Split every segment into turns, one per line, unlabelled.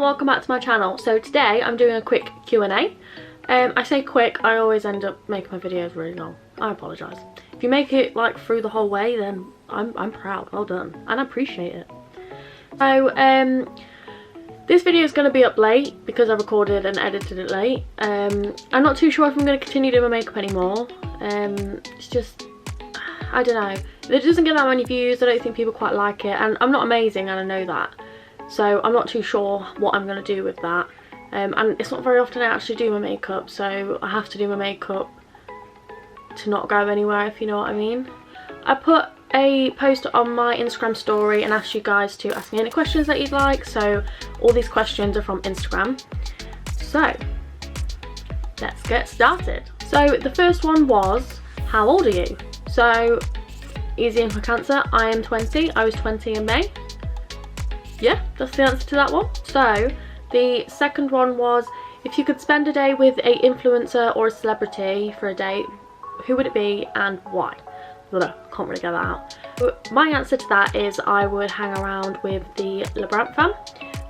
welcome back to my channel. So today I'm doing a quick Q&A. I say quick, I always end up making my videos really long. I apologise. If you make it like through the whole way, then I'm proud, well done, and I appreciate it. So this video is going to be up late because I recorded and edited it late. I'm not too sure if I'm going to continue doing my makeup anymore. It's just, I don't know. It doesn't get that many views, I don't think people quite like it, and I'm not amazing and I know that. So I'm not too sure what I'm going to do with that. And it's not very often I actually do my makeup, so I have to do my makeup to not go anywhere, if you know what I mean. I put a post on my Instagram story and asked you guys to ask me any questions that you'd like, so all these questions are from Instagram. So let's get started. So the first one was, how old are you? So easy and quick answer, I am 20. I was 20 in May. Yeah, that's the answer to that one. So the second one was, if you could spend a day with an influencer or a celebrity for a day, who would it be and why? Ugh, can't really get that out. But my answer to that is I would hang around with the LeBrant fam,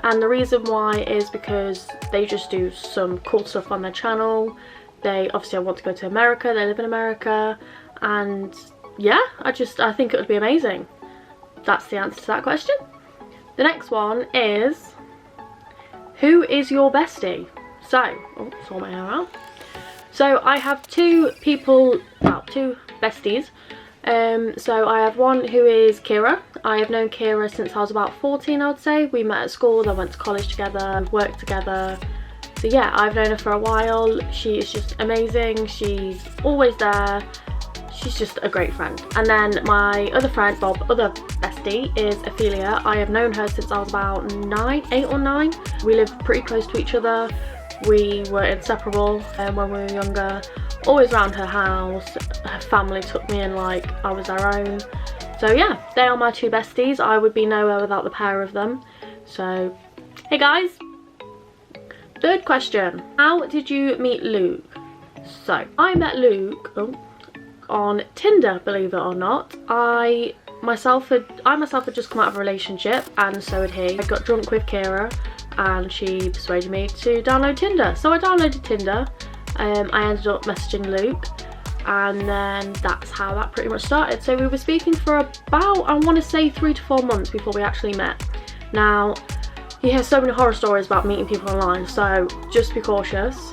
and the reason why is because they just do some cool stuff on their channel. They obviously want to go to America, they live in America, and yeah, I think it would be amazing. That's the answer to that question. The next one is, who is your bestie? So, oh, saw my hair out. So I have two people, well, two besties. So I have one who is Kira. I have known Kira since I was about 14, I would say. We met at school, then went to college together, worked together. So yeah, I've known her for a while. She is just amazing. She's always there. She's just a great friend. And then my other friend, other bestie, is Ophelia. I have known her since I was about 8 or 9. We lived pretty close to each other. We were inseparable when we were younger. Always around her house. Her family took me in like I was their own. So yeah, they are my two besties. I would be nowhere without the pair of them. So, hey guys. Third question. How did you meet Luke? So, I met Luke on Tinder, believe it or not. I myself had just come out of a relationship, and so had he. I got drunk with Kira and she persuaded me to download Tinder. So I downloaded Tinder. I ended up messaging Luke, and then that's how that pretty much started. So we were speaking for about, I want to say 3 to 4 months before we actually met. Now, he has so many horror stories about meeting people online, so just be cautious.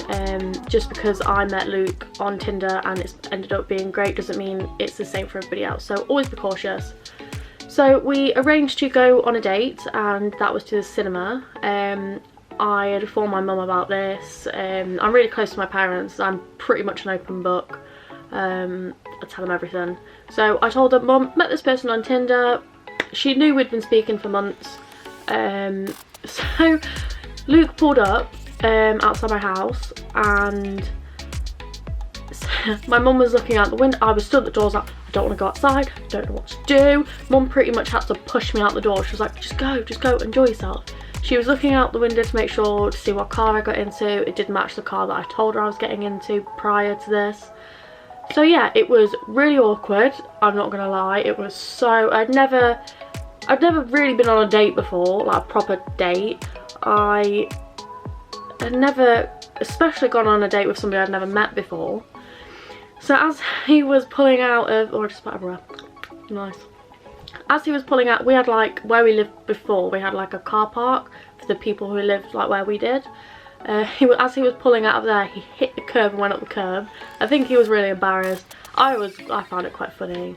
Just because I met Luke on Tinder and it's ended up being great doesn't mean it's the same for everybody else, so always be cautious. So we arranged to go on a date, and that was to the cinema. I had informed my mum about this. I'm really close to my parents. I'm pretty much an open book. I tell them everything. So I told her, Mum, met this person on Tinder. She knew we'd been speaking for months. So Luke pulled up outside my house, and my mum was looking out the window. I was stood at the doors like, I don't want to go outside, I don't know what to do. Mum pretty much had to push me out the door. She was like, just go, enjoy yourself. She was looking out the window to make sure, to see what car I got into. It didn't match the car that I told her I was getting into prior to this. So yeah, it was really awkward, I'm not gonna lie. It was so, I'd never really been on a date before, like a proper date. I had never, especially gone on a date with somebody I'd never met before. So as he was pulling out of, or just everywhere, nice. As he was pulling out, we had like, where we lived before, we had like a car park for the people who lived like where we did. As he was pulling out of there, he hit the curb and went up the curb. I think he was really embarrassed. I found it quite funny.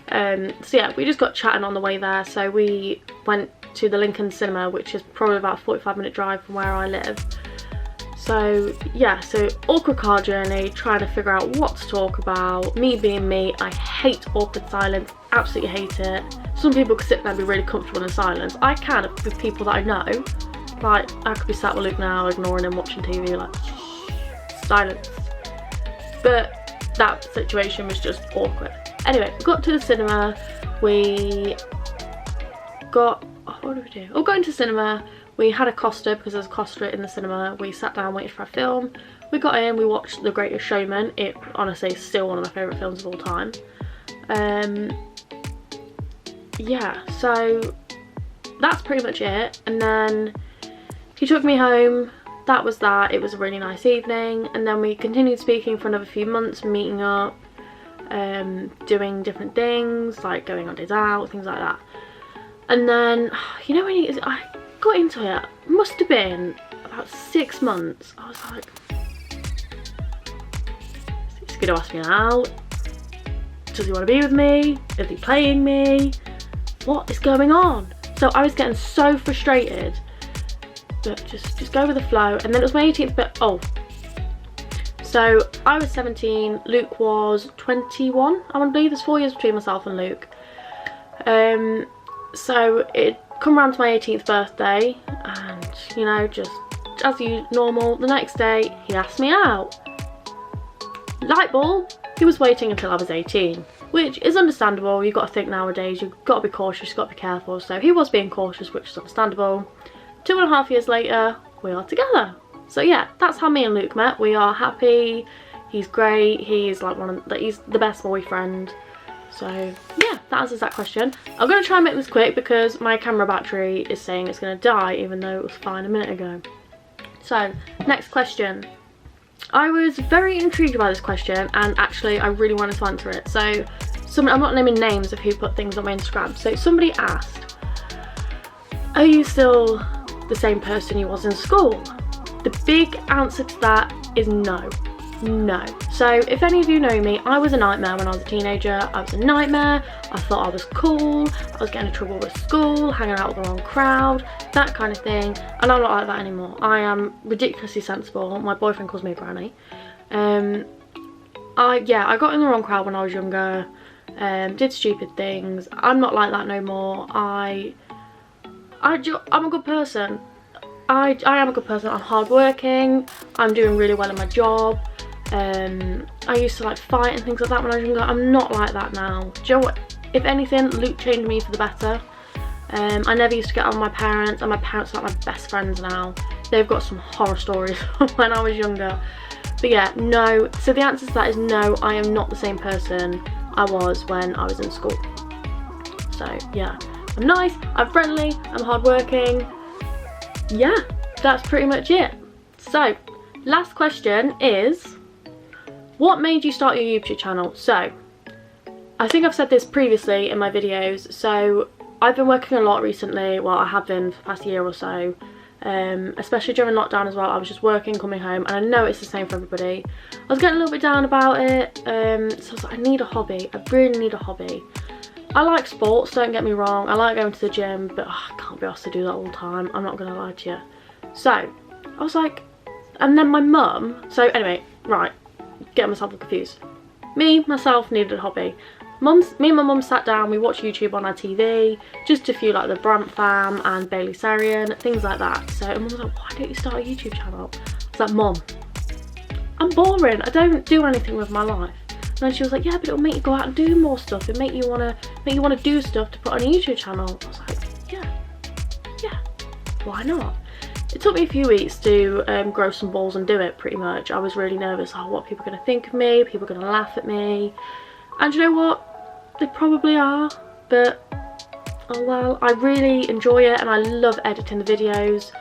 So yeah, we just got chatting on the way there. So we went to the Lincoln Cinema, which is probably about a 45-minute drive from where I live. So yeah, so awkward car journey, trying to figure out what to talk about. Me being me, I hate awkward silence, absolutely hate it. Some people could sit there and be really comfortable in silence. I can with people that I know. Like, I could be sat with Luke now, ignoring him, watching TV, like, shh, silence. But that situation was just awkward. Anyway, we got to the cinema, we got, what did we do? Oh, going to cinema, we had a Costa because there's a Costa in the cinema. We sat down, waited for a film. We got in, we watched The Greatest Showman. It honestly is still one of my favourite films of all time. Yeah, so that's pretty much it. And then he took me home. That was that. It was a really nice evening, and then we continued speaking for another few months, meeting up, doing different things, like going on days out, things like that. And then, you know, when I got into it, must have been about 6 months. I was like, he's gonna ask me out. Does he want to be with me? Is he playing me? What is going on? So I was getting so frustrated, but just go with the flow. And then it was my 18th birthday. So I was 17, Luke was 21, I want to believe. There's 4 years between myself and Luke. So it come around to my 18th birthday, and you know, just as normal, the next day he asked me out. Light bulb, he was waiting until I was 18, which is understandable. You've got to think nowadays, you've got to be cautious, you've got to be careful. So he was being cautious, which is understandable. 2.5 years later, we are together. So yeah, that's how me and Luke met. We are happy. He's great. He's like he's the best boyfriend. So yeah, that answers that question. I'm going to try and make this quick because my camera battery is saying it's going to die, even though it was fine a minute ago. So next question. I was very intrigued by this question, and actually I really wanted to answer it. So I'm not naming names of who put things on my Instagram. So somebody asked, are you still the same person you was in school? The big answer to that is no. No. So if any of you know me, I was a nightmare when I was a teenager. I was a nightmare. I thought I was cool. I was getting in trouble with school, hanging out with the wrong crowd, that kind of thing. And I'm not like that anymore. I am ridiculously sensible. My boyfriend calls me a granny. I got in the wrong crowd when I was younger. Did stupid things. I'm not like that no more. I'm a good person. I am a good person. I'm hardworking. I'm doing really well in my job. I used to like fight and things like that when I was younger. I'm not like that now. Do you know what? If anything, Luke changed me for the better. I never used to get on with my parents, and my parents are like my best friends now. They've got some horror stories from when I was younger. But yeah, no. So the answer to that is no, I am not the same person I was when I was in school. So yeah, I'm nice, I'm friendly, I'm hardworking. Yeah, that's pretty much it. So last question is, what made you start your YouTube channel? So I think I've said this previously in my videos. So I've been working a lot recently. Well, I have been for the past year or so, especially during lockdown as well. I was just working, coming home, and I know it's the same for everybody. I was getting a little bit down about it, so I was like, I need a hobby. I really need a hobby. I like sports, don't get me wrong. I like going to the gym, but I can't be asked to do that all the time. I'm not going to lie to you. So I was like, and then my mum, so anyway, right, getting myself confused. Myself needed a hobby. Me and my mum sat down, we watched YouTube on our TV, just a few like the Brant Fam and Bailey Sarian, things like that. So mum was like, why don't you start a YouTube channel? I was like, Mum, I'm boring. I don't do anything with my life. And then she was like, yeah, but it'll make you go out and do more stuff. It'll make you wanna do stuff to put on a YouTube channel. I was like, yeah, why not? It took me a few weeks to grow some balls and do it, pretty much. I was really nervous. Oh, what are people going to think of me? People are going to laugh at me. And you know what? They probably are. But, oh well. I really enjoy it, and I love editing the videos.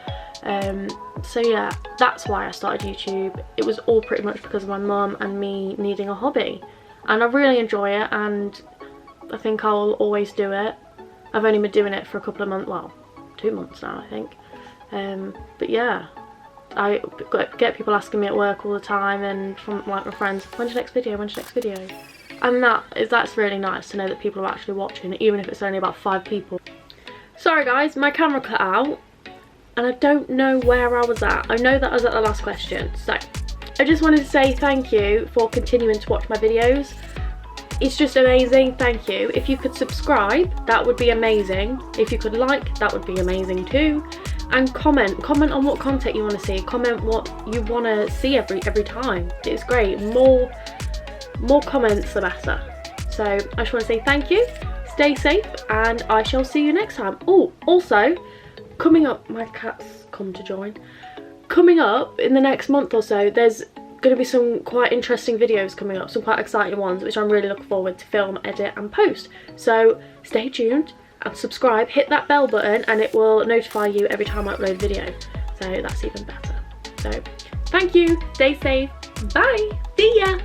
So yeah, that's why I started YouTube. It was all pretty much because of my mum and me needing a hobby. And I really enjoy it, and I think I'll always do it. I've only been doing it for a couple of months, well, 2 months now, I think. But yeah, I get people asking me at work all the time, and from like my friends, when's your next video, when's your next video? And that's really nice to know that people are actually watching, even if it's only about 5 people. Sorry guys, my camera cut out, and I don't know where I was at. I know that I was at the last question. So I just wanted to say thank you for continuing to watch my videos. It's just amazing, thank you. If you could subscribe, that would be amazing. If you could like, that would be amazing too. And comment on what content you want to see. Comment what you want to see every time. It's great. More comments the better. So I just want to say thank you. Stay safe, and I shall see you next time. Oh, also, coming up, my cat's come to join. Coming up in the next month or so, there's going to be some quite interesting videos coming up, some quite exciting ones, which I'm really looking forward to film, edit and post. So stay tuned and subscribe, hit that bell button, and it will notify you every time I upload a video. so that's even better. So thank you, stay safe, bye, see ya.